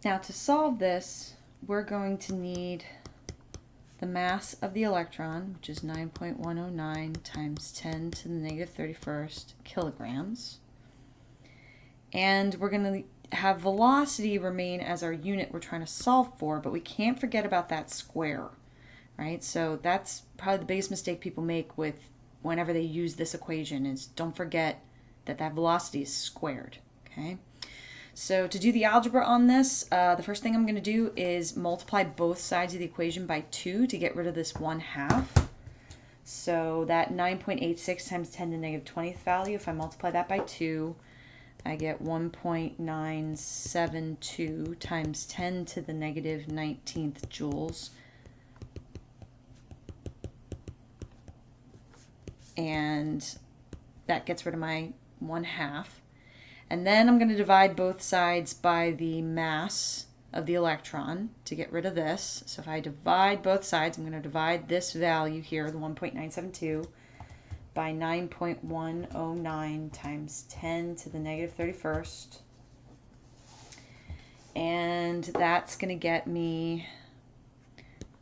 Now to solve this, we're going to need the mass of the electron, which is 9.109 times 10 to the negative 31st kilograms. And we're going to have velocity remain as our unit we're trying to solve for, but we can't forget about that square, right? So that's probably the biggest mistake people make with whenever they use this equation is don't forget that that velocity is squared, okay? So to do the algebra on this, the first thing I'm going to do is multiply both sides of the equation by 2 to get rid of this 1/2. So that 9.86 times 10 to the negative 20th value, if I multiply that by 2, I get 1.972 times 10 to the negative 19th joules. And that gets rid of my 1/2. And then I'm going to divide both sides by the mass of the electron to get rid of this. So if I divide both sides, I'm going to divide this value here, the 1.972, by 9.109 times 10 to the negative 31st. And that's going to get me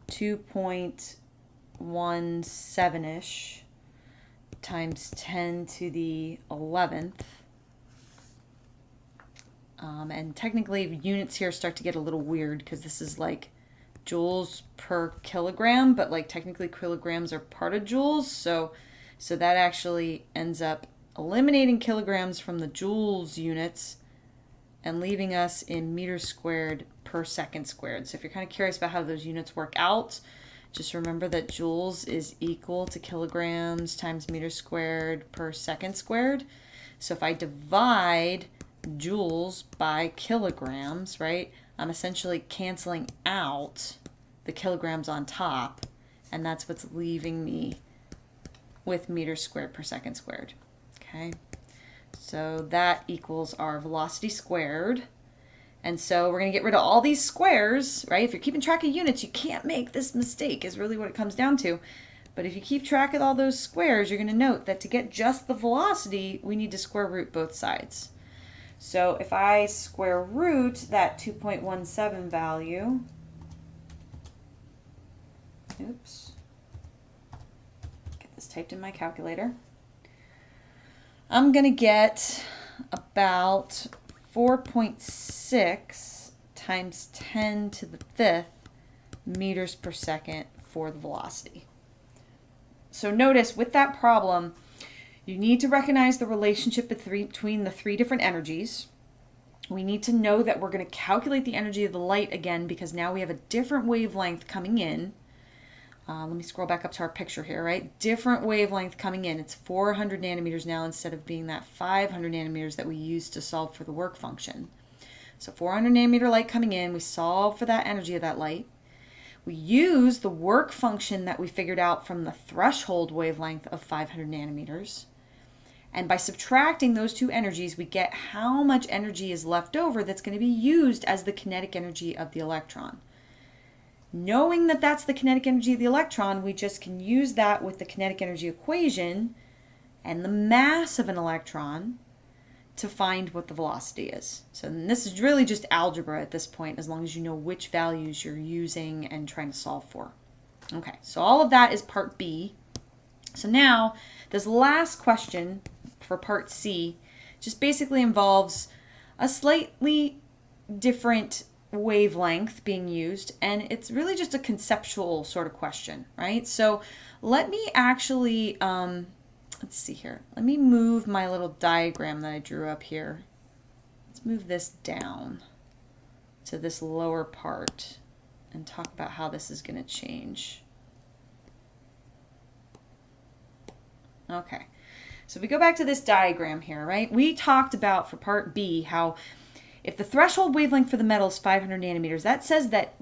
2.17-ish times 10 to the 11th. And technically units here start to get a little weird because this is like joules per kilogram, but like technically kilograms are part of joules. So that actually ends up eliminating kilograms from the joules units and leaving us in meters squared per second squared. So if you're kind of curious about how those units work out, just remember that joules is equal to kilograms times meters squared per second squared. So if I divide joules by kilograms, right, I'm essentially canceling out the kilograms on top, and that's what's leaving me with meters squared per second squared. Okay, so that equals our velocity squared. And so we're going to get rid of all these squares, right? If you're keeping track of units, you can't make this mistake is really what it comes down to. But if you keep track of all those squares, you're going to note that to get just the velocity, we need to square root both sides. So if I square root that 2.17 value, oops, get this typed in my calculator, I'm going to get about 4.6 times 10 to the 5th meters per second for the velocity. So notice with that problem, you need to recognize the relationship between the three different energies. We need to know that we're going to calculate the energy of the light again because now we have a different wavelength coming in. Let me scroll back up to our picture here, right? Different wavelength coming in. It's 400 nanometers now instead of being that 500 nanometers that we used to solve for the work function. So 400 nanometer light coming in, we solve for that energy of that light. We use the work function that we figured out from the threshold wavelength of 500 nanometers. And by subtracting those two energies, we get how much energy is left over that's going to be used as the kinetic energy of the electron. Knowing that that's the kinetic energy of the electron, we just can use that with the kinetic energy equation and the mass of an electron to find what the velocity is. So this is really just algebra at this point, as long as you know which values you're using and trying to solve for. Okay, so all of that is part B. So now, this last question for part C just basically involves a slightly different wavelength being used, and it's really just a conceptual sort of question, right? So let me actually, let's see here. Let me move my little diagram that I drew up here. Let's move this down to this lower part and talk about how this is going to change. Okay, so if we go back to this diagram here, right, we talked about for part B how if the threshold wavelength for the metal is 500 nanometers, that says that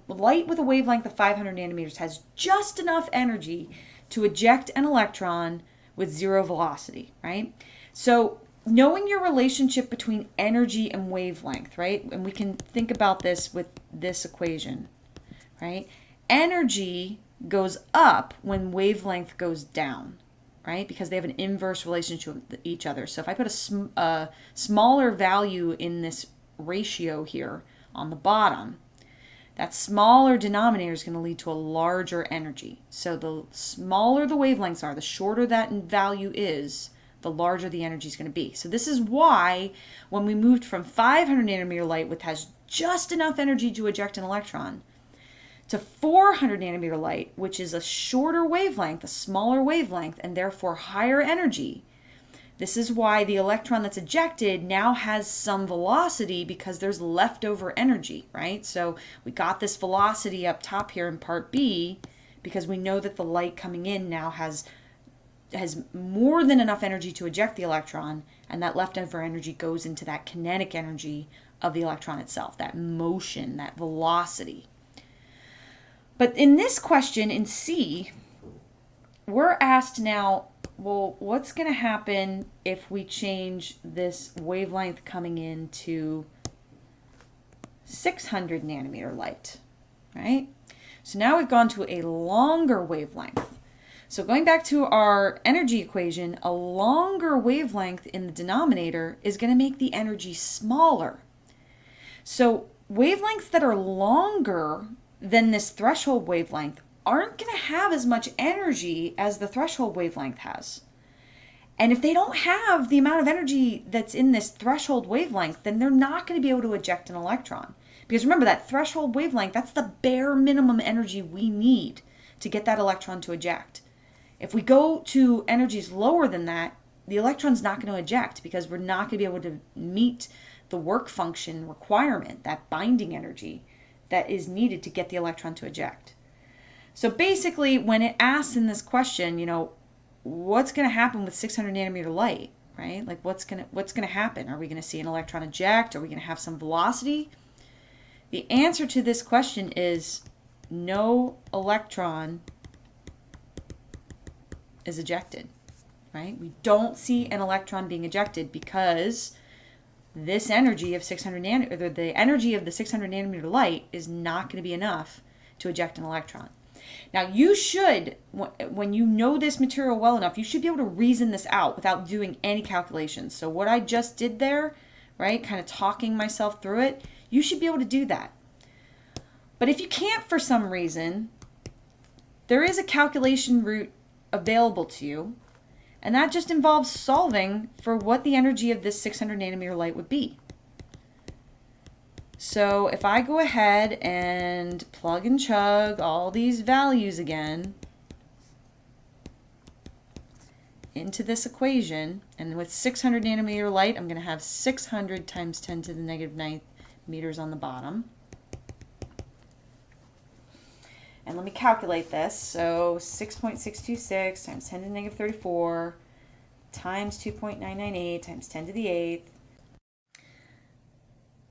light with a wavelength of 500 nanometers has just enough energy to eject an electron with zero velocity, right? So knowing your relationship between energy and wavelength, right, and we can think about this with this equation, right? Energy goes up when wavelength goes down, right? Because they have an inverse relationship with each other. So if I put a smaller value in this ratio here on the bottom. That smaller denominator is going to lead to a larger energy. So the smaller the wavelengths are, the shorter that value is, the larger the energy is going to be. So this is why when we moved from 500 nanometer light, which has just enough energy to eject an electron, to 400 nanometer light, which is a shorter wavelength, a smaller wavelength, and therefore higher energy, this is why the electron that's ejected now has some velocity because there's leftover energy, right? So we got this velocity up top here in part B because we know that the light coming in now has more than enough energy to eject the electron, and that leftover energy goes into that kinetic energy of the electron itself, that motion, that velocity. But in this question, in C, we're asked now, well, what's going to happen if we change this wavelength coming in to 600 nanometer light, right? So now we've gone to a longer wavelength. So going back to our energy equation, a longer wavelength in the denominator is going to make the energy smaller. So wavelengths that are longer than this threshold wavelength aren't going to have as much energy as the threshold wavelength has. And if they don't have the amount of energy that's in this threshold wavelength, then they're not going to be able to eject an electron. Because remember, that threshold wavelength, that's the bare minimum energy we need to get that electron to eject. If we go to energies lower than that, the electron's not going to eject because we're not going to be able to meet the work function requirement, that binding energy that is needed to get the electron to eject. So basically, when it asks in this question, what's going to happen with 600 nanometer light, right? Like what's going to happen? Are we going to see an electron eject? Are we going to have some velocity? The answer to this question is no electron is ejected, right? We don't see an electron being ejected because this energy of 600 nanometer, the energy of the 600 nanometer light is not going to be enough to eject an electron. Now you should, when you know this material well enough, you should be able to reason this out without doing any calculations. So what I just did there, right, kind of talking myself through it, you should be able to do that. But if you can't for some reason, there is a calculation route available to you, and that just involves solving for what the energy of this 600 nanometer light would be. So if I go ahead and plug and chug all these values again into this equation, and with 600 nanometer light, I'm going to have 600 times 10 to the negative 9th meters on the bottom. And let me calculate this. So 6.626 times 10 to the negative 34 times 2.998 times 10 to the 8th.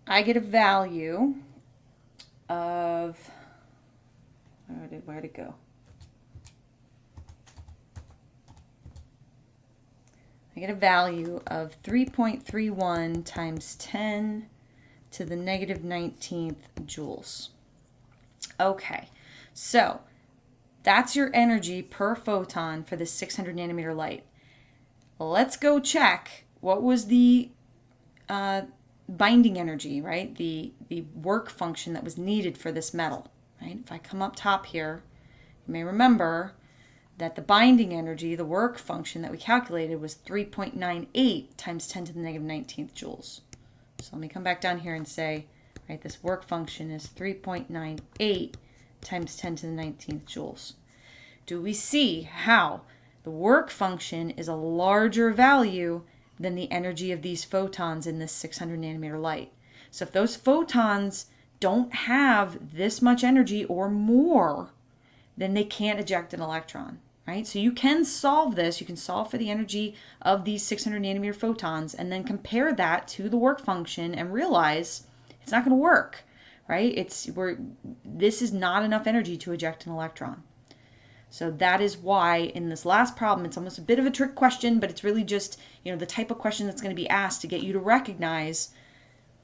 I get a value of, where'd it go? I get a value of 3.31 times 10 to the negative 19th joules. Okay, so that's your energy per photon for this 600 nanometer light. Let's go check what was the binding energy, right? The work function that was needed for this metal, right? If I come up top here, you may remember that the binding energy, the work function that we calculated was 3.98 times 10 to the negative 19th joules. So let me come back down here and say, right, this work function is 3.98 times 10 to the 19th joules. Do we see how the work function is a larger value than the energy of these photons in this 600 nanometer light? So if those photons don't have this much energy or more, then they can't eject an electron, right? So you can solve this. You can solve for the energy of these 600 nanometer photons and then compare that to the work function and realize it's not going to work, right? This is not enough energy to eject an electron. So that is why in this last problem, it's almost a bit of a trick question, but it's really just, the type of question that's going to be asked to get you to recognize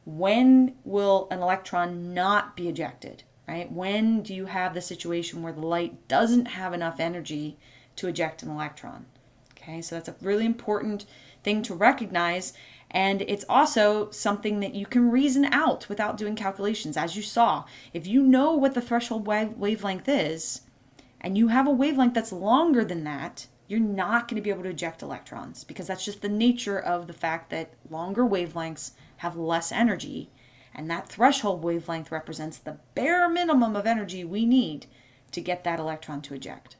when will an electron not be ejected, right? When do you have the situation where the light doesn't have enough energy to eject an electron? Okay, so that's a really important thing to recognize. And it's also something that you can reason out without doing calculations. As you saw, if you know what the threshold wavelength is, and you have a wavelength that's longer than that, you're not going to be able to eject electrons, because that's just the nature of the fact that longer wavelengths have less energy, and that threshold wavelength represents the bare minimum of energy we need to get that electron to eject.